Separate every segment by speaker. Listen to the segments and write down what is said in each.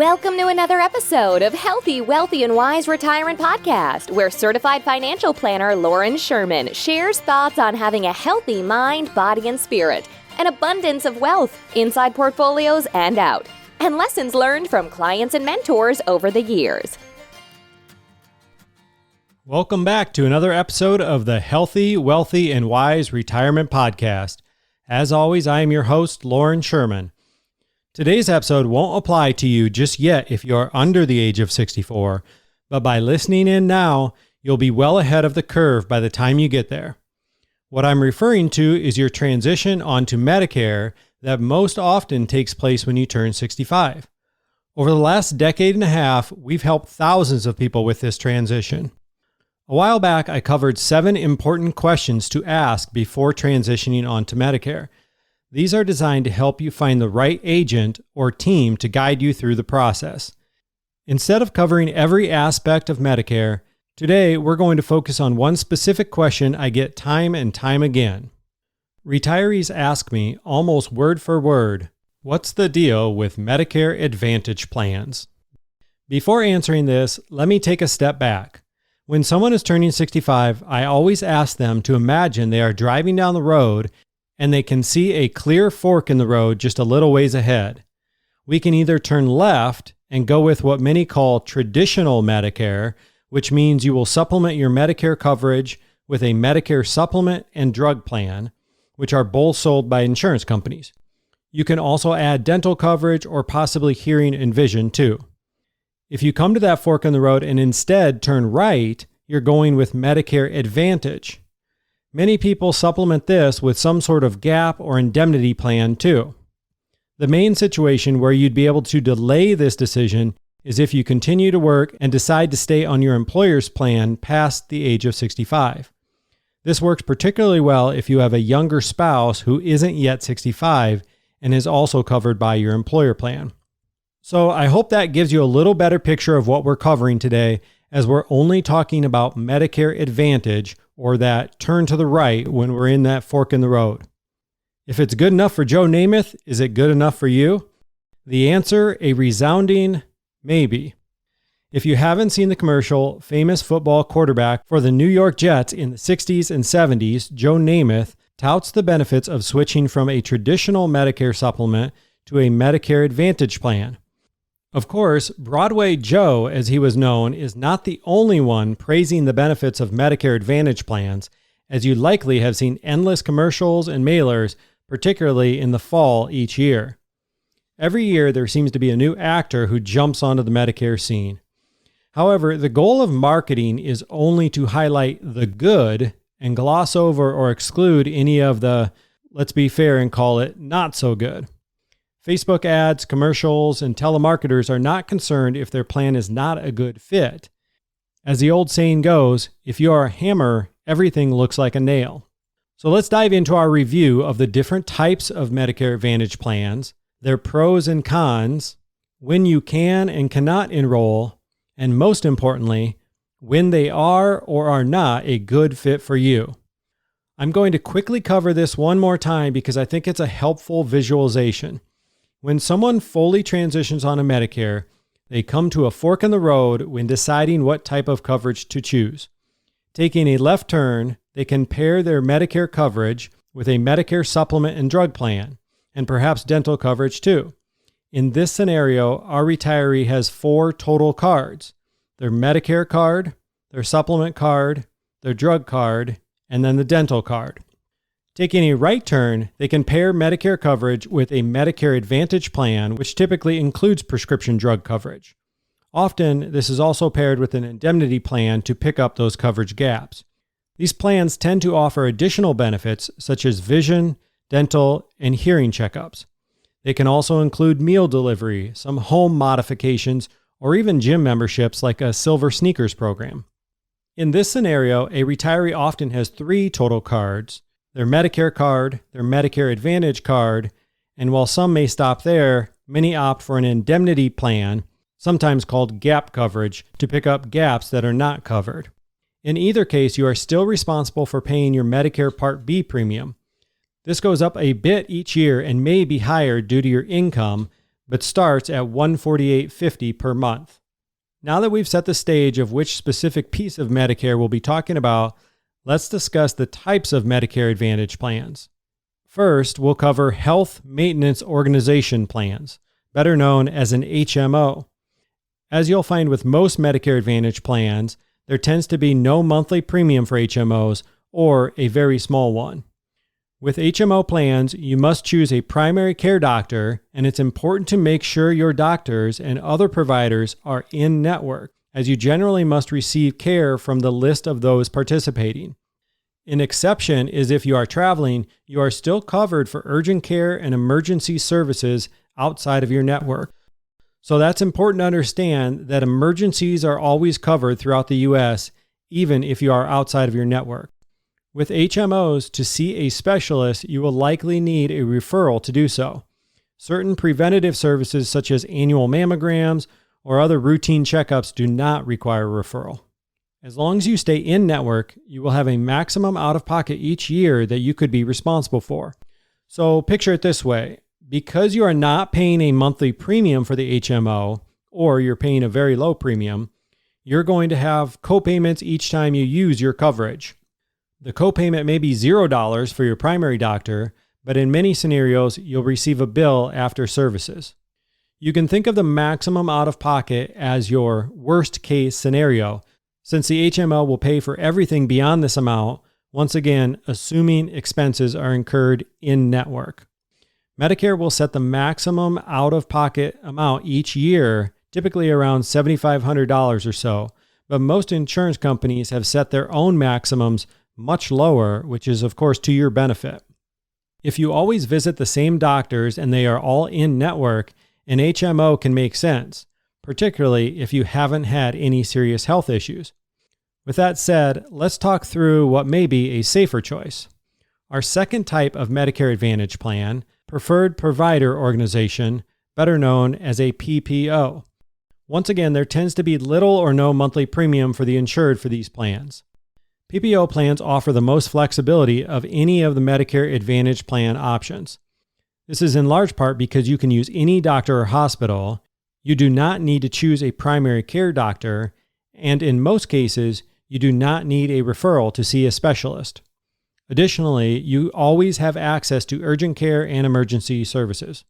Speaker 1: Welcome to another episode of Healthy, Wealthy, and Wise Retirement Podcast, where certified financial planner Lauren Sherman shares thoughts on having a healthy mind, body, and spirit, an abundance of wealth inside portfolios and out, and lessons learned from clients and mentors over the years.
Speaker 2: Welcome back to another episode of the Healthy, Wealthy, and Wise Retirement Podcast. As always, I am your host, Lauren Sherman. Today's episode won't apply to you just yet if you are under the age of 64, but by listening in now, you'll be well ahead of the curve by the time you get there. What I'm referring to is your transition onto Medicare that most often takes place when you turn 65. Over the last decade and a half, we've helped thousands of people with this transition. A while back, I covered 7 important questions to ask before transitioning onto Medicare. These are designed to help you find the right agent or team to guide you through the process. Instead of covering every aspect of Medicare, today we're going to focus on one specific question I get time and time again. Retirees ask me, almost word for word, what's the deal with Medicare Advantage plans? Before answering this, let me take a step back. When someone is turning 65, I always ask them to imagine they are driving down the road and they can see a clear fork in the road just a little ways ahead. We can either turn left and go with what many call traditional Medicare, which means you will supplement your Medicare coverage with a Medicare supplement and drug plan, which are both sold by insurance companies. You can also add dental coverage or possibly hearing and vision too. If you come to that fork in the road and instead turn right, you're going with Medicare Advantage. Many people supplement this with some sort of gap or indemnity plan too. The main situation where you'd be able to delay this decision is if you continue to work and decide to stay on your employer's plan past the age of 65. This works particularly well if you have a younger spouse who isn't yet 65 and is also covered by your employer plan. So I hope that gives you a little better picture of what we're covering today, as we're only talking about Medicare Advantage, or that turn to the right when we're in that fork in the road. If it's good enough for Joe Namath, is it good enough for you? The answer, a resounding maybe. If you haven't seen the commercial, famous football quarterback for the New York Jets in the 60s and 70s, Joe Namath, touts the benefits of switching from a traditional Medicare supplement to a Medicare Advantage plan. Of course, Broadway Joe, as he was known, is not the only one praising the benefits of Medicare Advantage plans, as you likely have seen endless commercials and mailers, particularly in the fall each year. Every year, there seems to be a new actor who jumps onto the Medicare scene. However, the goal of marketing is only to highlight the good and gloss over or exclude any of the, let's be fair and call it, not so good. Facebook ads, commercials, and telemarketers are not concerned if their plan is not a good fit. As the old saying goes, if you are a hammer, everything looks like a nail. So let's dive into our review of the different types of Medicare Advantage plans, their pros and cons, when you can and cannot enroll, and most importantly, when they are or are not a good fit for you. I'm going to quickly cover this one more time because I think it's a helpful visualization. When someone fully transitions onto Medicare, they come to a fork in the road when deciding what type of coverage to choose. Taking a left turn, they can pair their Medicare coverage with a Medicare supplement and drug plan, and perhaps dental coverage too. In this scenario, our retiree has 4 total cards: their Medicare card, their supplement card, their drug card, and then the dental card. Taking a right turn, they can pair Medicare coverage with a Medicare Advantage plan, which typically includes prescription drug coverage. Often, this is also paired with an indemnity plan to pick up those coverage gaps. These plans tend to offer additional benefits such as vision, dental, and hearing checkups. They can also include meal delivery, some home modifications, or even gym memberships like a Silver Sneakers program. In this scenario, a retiree often has 3 total cards: their Medicare card, their Medicare Advantage card, and while some may stop there, many opt for an indemnity plan, sometimes called gap coverage, to pick up gaps that are not covered. In either case, you are still responsible for paying your Medicare Part B premium. This goes up a bit each year and may be higher due to your income, but starts at $148.50 per month. Now that we've set the stage of which specific piece of Medicare we'll be talking about, let's discuss the types of Medicare Advantage plans. First, we'll cover Health Maintenance Organization plans, better known as an HMO. As you'll find with most Medicare Advantage plans, there tends to be no monthly premium for HMOs or a very small one. With HMO plans, you must choose a primary care doctor, and it's important to make sure your doctors and other providers are in network, as you generally must receive care from the list of those participating. An exception is if you are traveling, you are still covered for urgent care and emergency services outside of your network. So that's important to understand that emergencies are always covered throughout the U.S., even if you are outside of your network. With HMOs, to see a specialist, you will likely need a referral to do so. Certain preventative services such as annual mammograms or other routine checkups do not require a referral. As long as you stay in network, you will have a maximum out-of-pocket each year that you could be responsible for. So picture it this way. Because you are not paying a monthly premium for the HMO, or you're paying a very low premium, you're going to have copayments each time you use your coverage. The copayment may be $0 for your primary doctor, but in many scenarios, you'll receive a bill after services. You can think of the maximum out-of-pocket as your worst-case scenario, since the HMO will pay for everything beyond this amount, once again, assuming expenses are incurred in-network. Medicare will set the maximum out-of-pocket amount each year, typically around $7,500 or so, but most insurance companies have set their own maximums much lower, which is of course to your benefit. If you always visit the same doctors and they are all in network, an HMO can make sense, particularly if you haven't had any serious health issues. With that said, let's talk through what may be a safer choice. Our second type of Medicare Advantage plan, Preferred Provider Organization, better known as a PPO. Once again, there tends to be little or no monthly premium for the insured for these plans. PPO plans offer the most flexibility of any of the Medicare Advantage plan options. This is in large part because you can use any doctor or hospital, you do not need to choose a primary care doctor, and in most cases, you do not need a referral to see a specialist. Additionally, you always have access to urgent care and emergency services.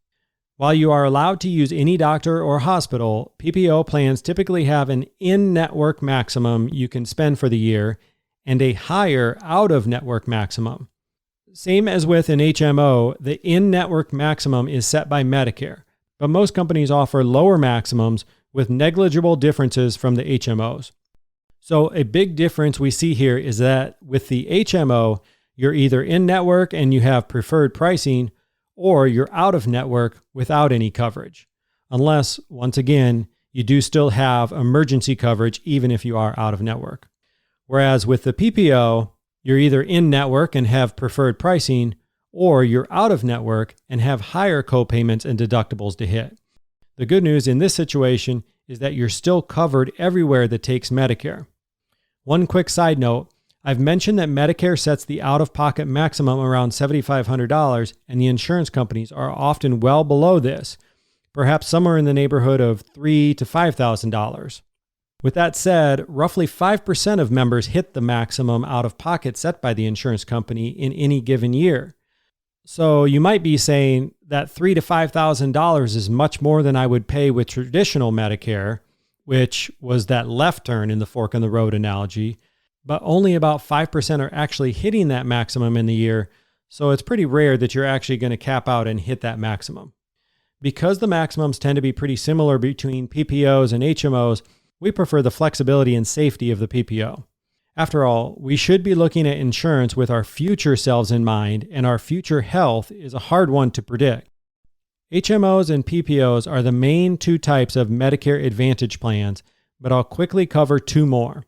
Speaker 2: While you are allowed to use any doctor or hospital, PPO plans typically have an in-network maximum you can spend for the year and a higher out-of-network maximum. Same as with an HMO, the in-network maximum is set by Medicare, but most companies offer lower maximums with negligible differences from the HMOs. So a big difference we see here is that with the HMO, you're either in network and you have preferred pricing, or you're out of network without any coverage. Unless, once again, you do still have emergency coverage even if you are out of network. Whereas with the PPO, you're either in network and have preferred pricing, or you're out of network and have higher copayments and deductibles to hit. The good news in this situation is that you're still covered everywhere that takes Medicare. One quick side note, I've mentioned that Medicare sets the out-of-pocket maximum around $7,500, and the insurance companies are often well below this, perhaps somewhere in the neighborhood of $3,000 to $5,000. With that said, roughly 5% of members hit the maximum out-of-pocket set by the insurance company in any given year. So you might be saying that $3,000 to $5,000 is much more than I would pay with traditional Medicare, which was that left turn in the fork in the road analogy, but only about 5% are actually hitting that maximum in the year, so it's pretty rare that you're actually going to cap out and hit that maximum. Because the maximums tend to be pretty similar between PPOs and HMOs, we prefer the flexibility and safety of the PPO. After all, we should be looking at insurance with our future selves in mind, and our future health is a hard one to predict. HMOs and PPOs are the main two types of Medicare Advantage plans, but I'll quickly cover two more.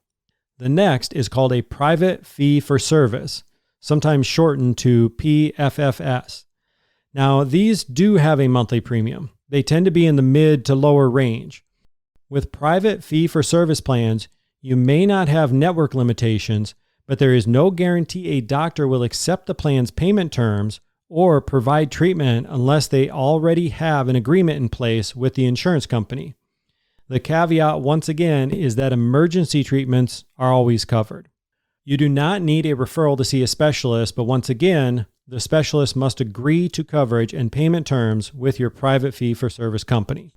Speaker 2: The next is called a private fee-for-service, sometimes shortened to PFFS. Now, these do have a monthly premium. They tend to be in the mid to lower range. With private fee-for-service plans, you may not have network limitations, but there is no guarantee a doctor will accept the plan's payment terms or provide treatment unless they already have an agreement in place with the insurance company. The caveat, once again, is that emergency treatments are always covered. You do not need a referral to see a specialist, but once again, the specialist must agree to coverage and payment terms with your private fee-for-service company.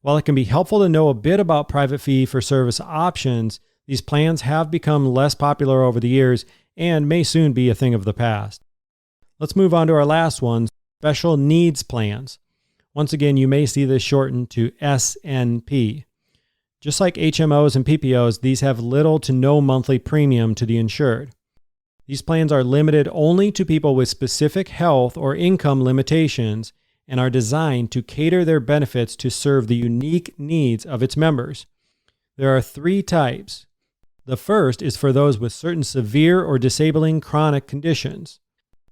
Speaker 2: While it can be helpful to know a bit about private fee-for-service options, these plans have become less popular over the years and may soon be a thing of the past. Let's move on to our last one, special needs plans. Once again, you may see this shortened to SNP. Just like HMOs and PPOs, these have little to no monthly premium to the insured. These plans are limited only to people with specific health or income limitations and are designed to cater their benefits to serve the unique needs of its members. There are 3 types. The first is for those with certain severe or disabling chronic conditions.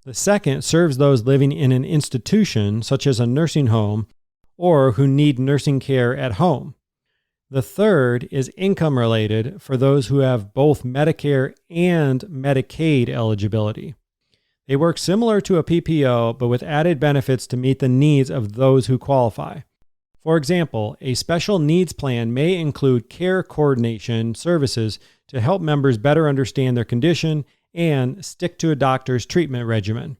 Speaker 2: The second serves those living in an institution, such as a nursing home, or who need nursing care at home. The third is income related for those who have both Medicare and Medicaid eligibility. They work similar to a PPO, but with added benefits to meet the needs of those who qualify. For example, a special needs plan may include care coordination services to help members better understand their condition and stick to a doctor's treatment regimen.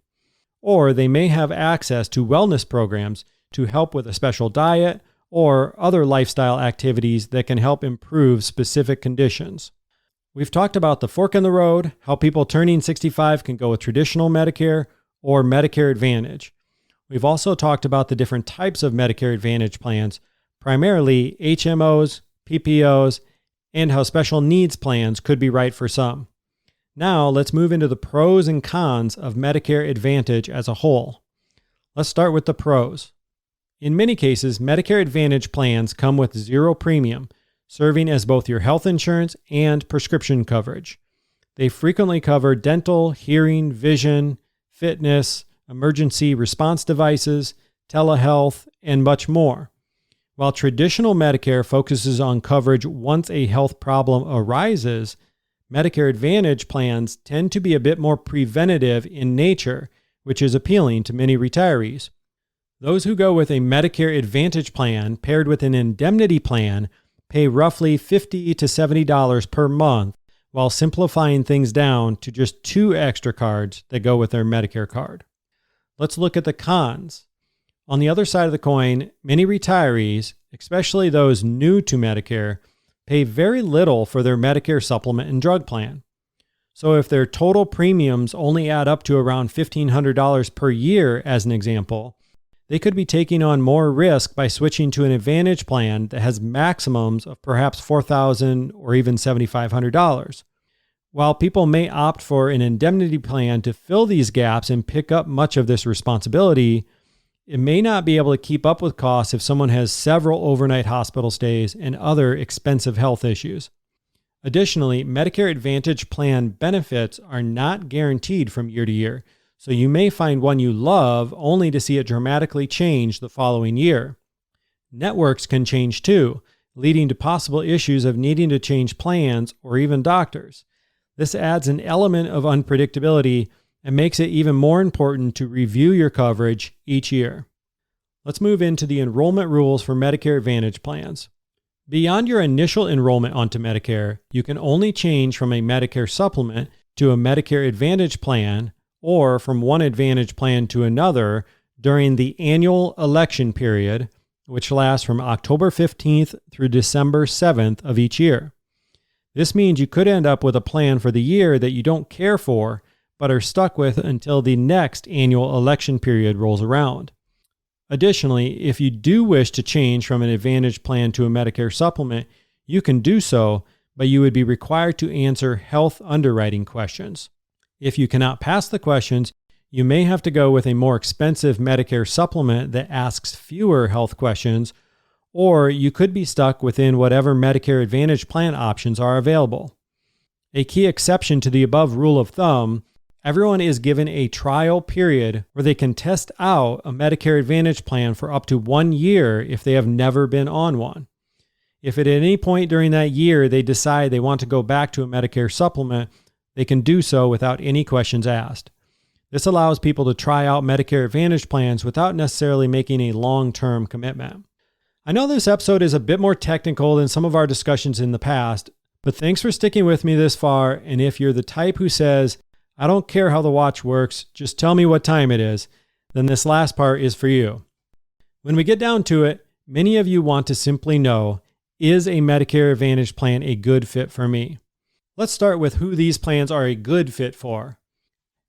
Speaker 2: Or they may have access to wellness programs to help with a special diet or other lifestyle activities that can help improve specific conditions. We've talked about the fork in the road, how people turning 65 can go with traditional Medicare or Medicare Advantage. We've also talked about the different types of Medicare Advantage plans, primarily HMOs, PPOs, and how special needs plans could be right for some. Now, let's move into the pros and cons of Medicare Advantage as a whole. Let's start with the pros. In many cases, Medicare Advantage plans come with 0 premium, serving as both your health insurance and prescription coverage. They frequently cover dental, hearing, vision, fitness, emergency response devices, telehealth, and much more. While traditional Medicare focuses on coverage once a health problem arises, Medicare Advantage plans tend to be a bit more preventative in nature, which is appealing to many retirees. Those who go with a Medicare Advantage plan paired with an indemnity plan pay roughly $50 to $70 per month, while simplifying things down to just 2 extra cards that go with their Medicare card. Let's look at the cons. On the other side of the coin, many retirees, especially those new to Medicare, pay very little for their Medicare supplement and drug plan. So if their total premiums only add up to around $1,500 per year, as an example, they could be taking on more risk by switching to an Advantage plan that has maximums of perhaps $4,000 or even $7,500. While people may opt for an indemnity plan to fill these gaps and pick up much of this responsibility, it may not be able to keep up with costs if someone has several overnight hospital stays and other expensive health issues. Additionally, Medicare Advantage plan benefits are not guaranteed from year to year, so you may find one you love only to see it dramatically change the following year. Networks can change too, leading to possible issues of needing to change plans or even doctors. This adds an element of unpredictability and makes it even more important to review your coverage each year. Let's move into the enrollment rules for Medicare Advantage plans. Beyond your initial enrollment onto Medicare, you can only change from a Medicare supplement to a Medicare Advantage plan or from one Advantage plan to another during the annual election period, which lasts from October 15th through December 7th of each year. This means you could end up with a plan for the year that you don't care for, but are stuck with until the next annual election period rolls around. Additionally, if you do wish to change from an Advantage plan to a Medicare supplement, you can do so, but you would be required to answer health underwriting questions. If you cannot pass the questions, you may have to go with a more expensive Medicare supplement that asks fewer health questions, or you could be stuck within whatever Medicare Advantage plan options are available. A key exception to the above rule of thumb, everyone is given a trial period where they can test out a Medicare Advantage plan for up to 1 year if they have never been on one. If at any point during that year they decide they want to go back to a Medicare supplement, they can do so without any questions asked. This allows people to try out Medicare Advantage plans without necessarily making a long-term commitment. I know this episode is a bit more technical than some of our discussions in the past, but thanks for sticking with me this far. And if you're the type who says, I don't care how the watch works, just tell me what time it is, then this last part is for you. When we get down to it, many of you want to simply know, is a Medicare Advantage plan a good fit for me? Let's start with who these plans are a good fit for.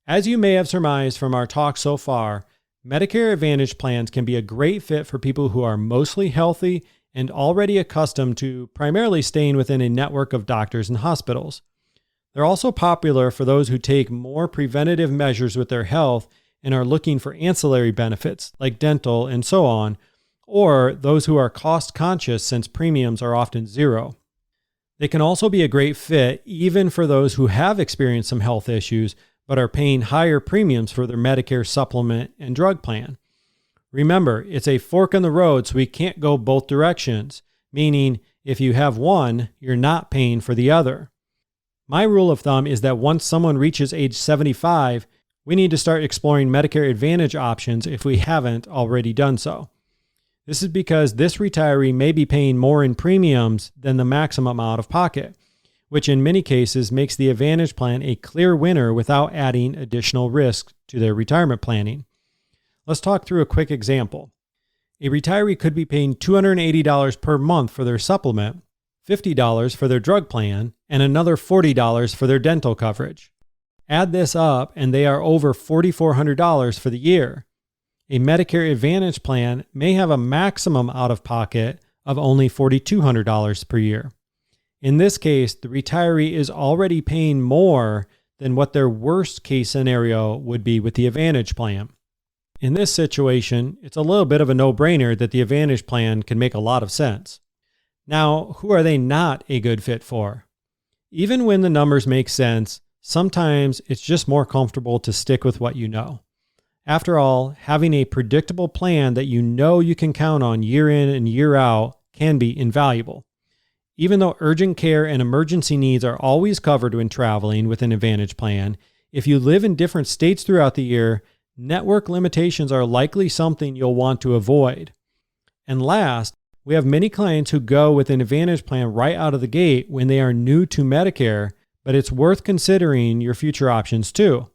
Speaker 2: As you may have surmised from our talk so far, Medicare Advantage plans can be a great fit for people who are mostly healthy and already accustomed to primarily staying within a network of doctors and hospitals. They're also popular for those who take more preventative measures with their health and are looking for ancillary benefits like dental and so on, or those who are cost conscious since premiums are often zero. They can also be a great fit even for those who have experienced some health issues but are paying higher premiums for their Medicare supplement and drug plan. Remember, it's a fork in the road, so we can't go both directions, meaning if you have one, you're not paying for the other. My rule of thumb is that once someone reaches age 75, we need to start exploring Medicare Advantage options if we haven't already done so. This is because this retiree may be paying more in premiums than the maximum out of pocket, which in many cases makes the Advantage plan a clear winner without adding additional risk to their retirement planning. Let's talk through a quick example. A retiree could be paying $280 per month for their supplement, $50 for their drug plan, and another $40 for their dental coverage. Add this up and they are over $4,400 for the year. A Medicare Advantage plan may have a maximum out-of-pocket of only $4,200 per year. In this case, the retiree is already paying more than what their worst case scenario would be with the Advantage plan. In this situation, it's a little bit of a no-brainer that the Advantage plan can make a lot of sense. Now, who are they not a good fit for? Even when the numbers make sense, sometimes it's just more comfortable to stick with what you know. After all, having a predictable plan that you know you can count on year in and year out can be invaluable. Even though urgent care and emergency needs are always covered when traveling with an Advantage plan, if you live in different states throughout the year, network limitations are likely something you'll want to avoid. And last, we have many clients who go with an Advantage plan right out of the gate when they are new to Medicare, but it's worth considering your future options too.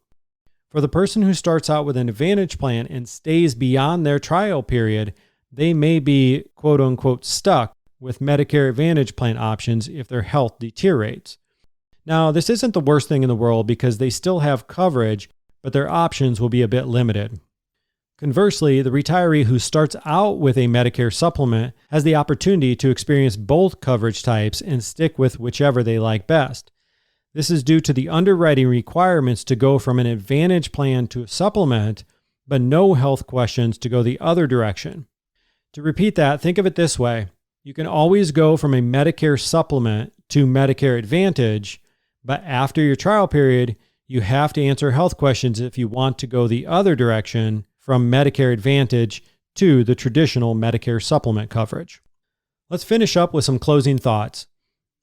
Speaker 2: For the person who starts out with an Advantage plan and stays beyond their trial period, they may be quote unquote stuck with Medicare Advantage plan options if their health deteriorates. Now, this isn't the worst thing in the world because they still have coverage, but their options will be a bit limited. Conversely, the retiree who starts out with a Medicare supplement has the opportunity to experience both coverage types and stick with whichever they like best. This is due to the underwriting requirements to go from an Advantage plan to a supplement, but no health questions to go the other direction. To repeat that, think of it this way. You can always go from a Medicare supplement to Medicare Advantage, but after your trial period, you have to answer health questions if you want to go the other direction from Medicare Advantage to the traditional Medicare supplement coverage. Let's finish up with some closing thoughts.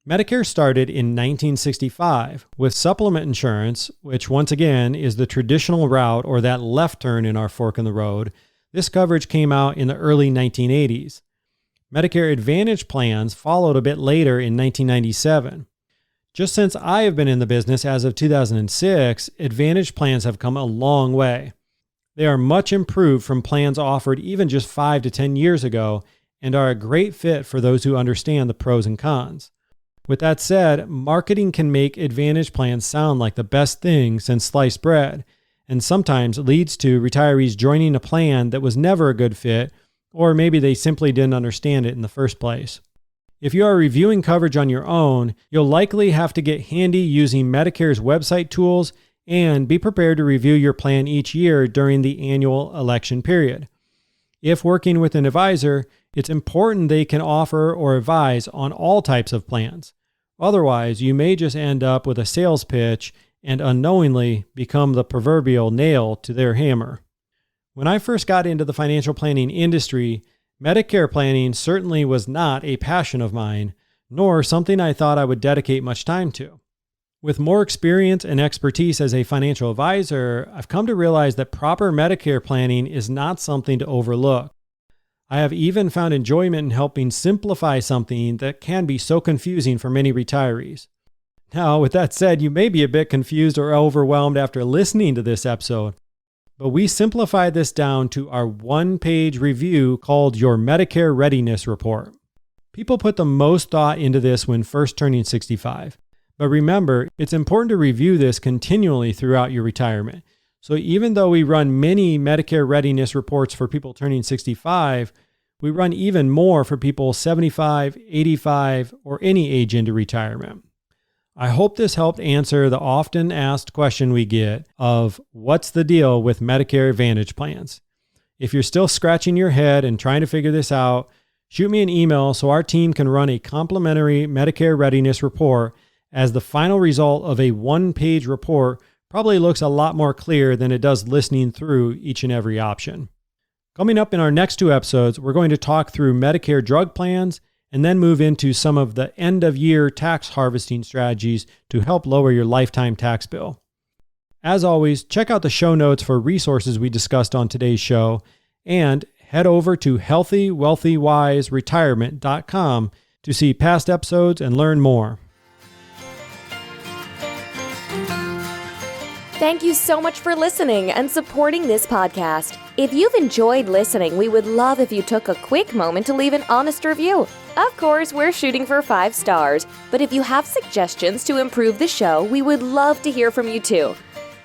Speaker 2: Medicare started in 1965 with supplement insurance, which once again is the traditional route or that left turn in our fork in the road. This coverage came out in the early 1980s. Medicare Advantage plans followed a bit later in 1997. Just since I have been in the business as of 2006, Advantage plans have come a long way. They are much improved from plans offered even just 5 to 10 years ago and are a great fit for those who understand the pros and cons. With that said, marketing can make Advantage plans sound like the best thing since sliced bread, and sometimes leads to retirees joining a plan that was never a good fit, or maybe they simply didn't understand it in the first place. If you are reviewing coverage on your own, you'll likely have to get handy using Medicare's website tools and be prepared to review your plan each year during the annual election period. If working with an advisor, it's important they can offer or advise on all types of plans. Otherwise, you may just end up with a sales pitch and unknowingly become the proverbial nail to their hammer. When I first got into the financial planning industry, Medicare planning certainly was not a passion of mine, nor something I thought I would dedicate much time to. With more experience and expertise as a financial advisor, I've come to realize that proper Medicare planning is not something to overlook. I have even found enjoyment in helping simplify something that can be so confusing for many retirees. Now, with that said, you may be a bit confused or overwhelmed after listening to this episode, but we simplified this down to our one-page review called Your Medicare Readiness Report. People put the most thought into this when first turning 65. But remember, it's important to review this continually throughout your retirement. So even though we run many Medicare readiness reports for people turning 65, we run even more for people 75, 85, or any age into retirement. I hope this helped answer the often asked question we get of what's the deal with Medicare Advantage plans? If you're still scratching your head and trying to figure this out, shoot me an email so our team can run a complimentary Medicare readiness report, as the final result of a one-page report probably looks a lot more clear than it does listening through each and every option. Coming up in our next two episodes, we're going to talk through Medicare drug plans and then move into some of the end-of-year tax harvesting strategies to help lower your lifetime tax bill. As always, check out the show notes for resources we discussed on today's show, and head over to healthywealthywiseretirement.com to see past episodes and learn more.
Speaker 1: Thank you so much for listening and supporting this podcast. If you've enjoyed listening, we would love if you took a quick moment to leave an honest review. Of course, we're shooting for 5 stars, but if you have suggestions to improve the show, we would love to hear from you too.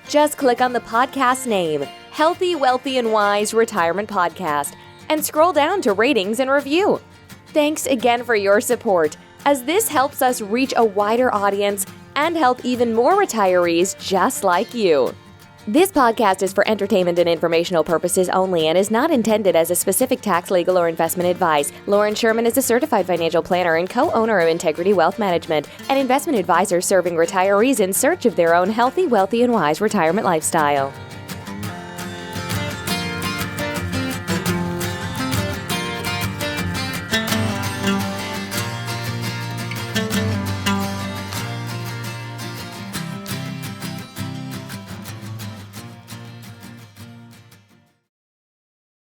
Speaker 1: Just click on the podcast name, Healthy, Wealthy, and Wise Retirement Podcast, and scroll down to ratings and review. Thanks again for your support, as this helps us reach a wider audience and help even more retirees just like you. This podcast is for entertainment and informational purposes only and is not intended as a specific tax, legal, or investment advice. Lauren Sherman is a certified financial planner and co-owner of Integrity Wealth Management, an investment advisor serving retirees in search of their own healthy, wealthy, and wise retirement lifestyle.